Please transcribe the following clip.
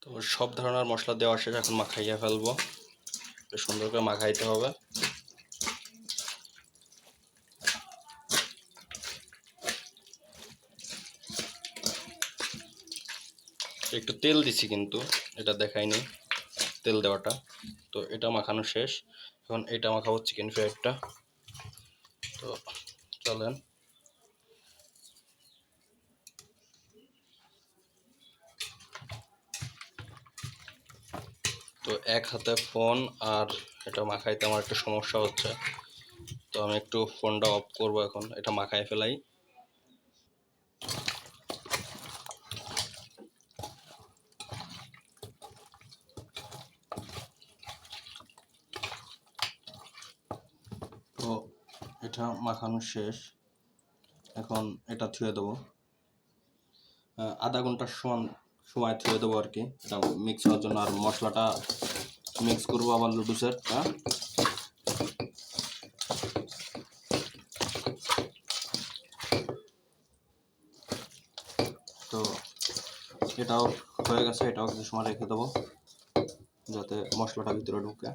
তো সব ধরনের মশলা দেওয়া শেষ, এখন মাখাইয়া ফেলবো। সুন্দর করে মাখাইতে হবে। একটু তেল দিছি কিন্তু এটা দেখাইনি তেল দেওয়াটা। তো এটা মাখানো শেষ, এখন এটা মাখাবো চিকেন ফ্রাইডটা। তো চলেন। তো এক হাতে ফোন আর এটা মাখাইতে আমার একটু সমস্যা হচ্ছে, তো আমি একটু ফোনটা অফ করব এখন, এটা মাখাই ফেলাই। তো এটা মাখানো শেষ, এখন এটা ধুয়ে দেবো। আধা ঘন্টার সময় ধুয়ে দেবো আর কি, এটা মিক্স হওয়ার জন্য। আর মশলাটা মিক্স করবো আবার লুডুসের। তো এটাও হয়ে গেছে, এটাও কিছু সময় রেখে দেবো যাতে মশলাটা ভিতরে ঢুকে।